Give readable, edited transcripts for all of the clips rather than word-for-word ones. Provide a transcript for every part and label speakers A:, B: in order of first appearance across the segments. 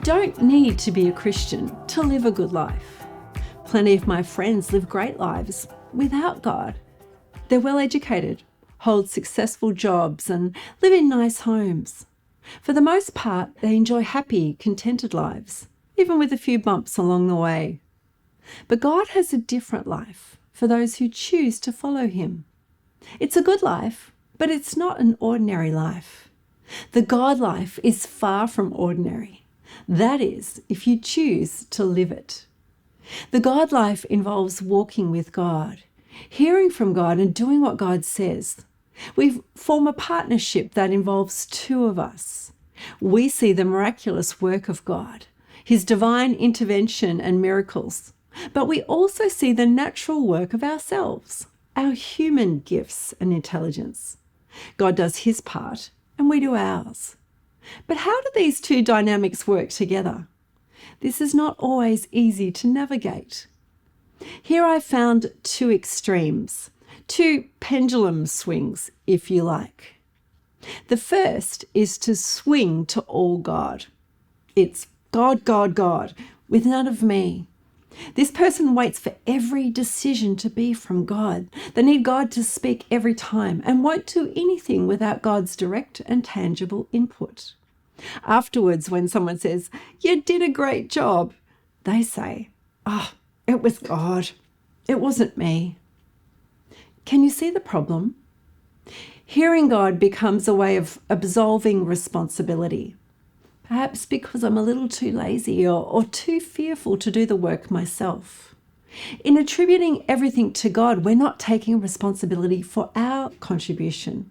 A: don't need to be a Christian to live a good life. Plenty of my friends live great lives without God. They're well educated, hold successful jobs, and live in nice homes. For the most part, they enjoy happy, contented lives, even with a few bumps along the way. But God has a different life for those who choose to follow him. It's a good life, but it's not an ordinary life. The God life is far from ordinary. That is, if you choose to live it. The God life involves walking with God, hearing from God and doing what God says. We form a partnership that involves two of us. We see the miraculous work of God, his divine intervention and miracles, but we also see the natural work of ourselves, our human gifts and intelligence. God does his part and we do ours. But how do these two dynamics work together? This is not always easy to navigate. Here I found two extremes, two pendulum swings, if you like. The first is to swing to all God. It's God, God, God, with none of me. This person waits for every decision to be from God. They need God to speak every time and won't do anything without God's direct and tangible input. Afterwards, when someone says, "You did a great job," they say, "Oh, it was God. It wasn't me." Can you see the problem? Hearing God becomes a way of absolving responsibility. Perhaps because I'm a little too lazy or too fearful to do the work myself. In attributing everything to God, we're not taking responsibility for our contribution.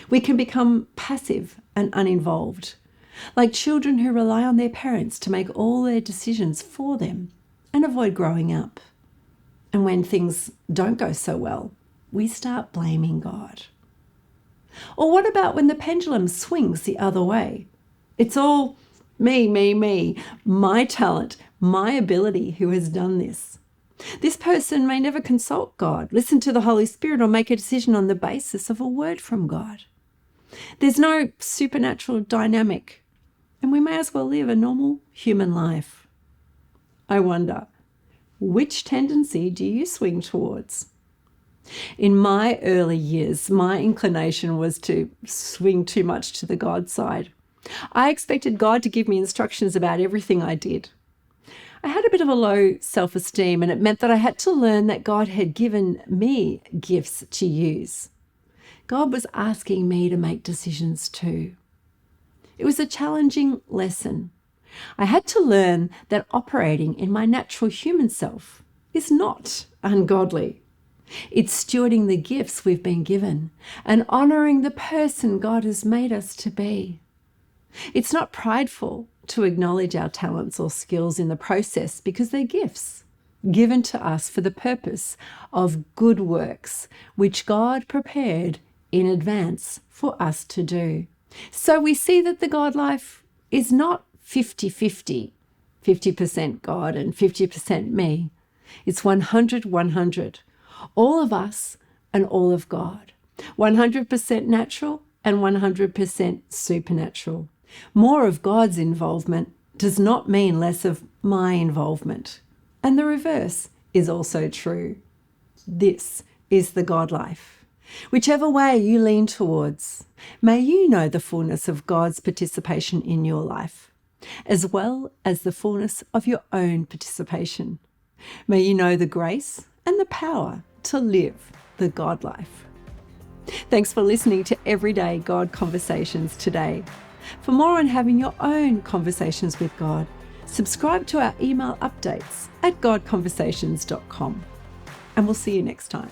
A: We can become passive and uninvolved, like children who rely on their parents to make all their decisions for them and avoid growing up. And when things don't go so well, we start blaming God. Or what about when the pendulum swings the other way? It's all me, my talent, my ability who has done this. This person may never consult God, listen to the Holy Spirit, or make a decision on the basis of a word from God. There's no supernatural dynamic, and we may as well live a normal human life. I wonder, which tendency do you swing towards? In my early years, my inclination was to swing too much to the God side. I expected God to give me instructions about everything I did. I had a bit of a low self-esteem, and it meant that I had to learn that God had given me gifts to use. God was asking me to make decisions too. It was a challenging lesson. I had to learn that operating in my natural human self is not ungodly. It's stewarding the gifts we've been given and honoring the person God has made us to be. It's not prideful to acknowledge our talents or skills in the process because they're gifts given to us for the purpose of good works, which God prepared in advance for us to do. So we see that the God life is not 50-50, 50% God and 50% me. It's 100-100, all of us and all of God, 100% natural and 100% supernatural. More of God's involvement does not mean less of my involvement. And the reverse is also true. This is the God life. Whichever way you lean towards, may you know the fullness of God's participation in your life, as well as the fullness of your own participation. May you know the grace and the power to live the God life. Thanks for listening to Everyday God Conversations today. For more on having your own conversations with God, subscribe to our email updates at godconversations.com. And we'll see you next time.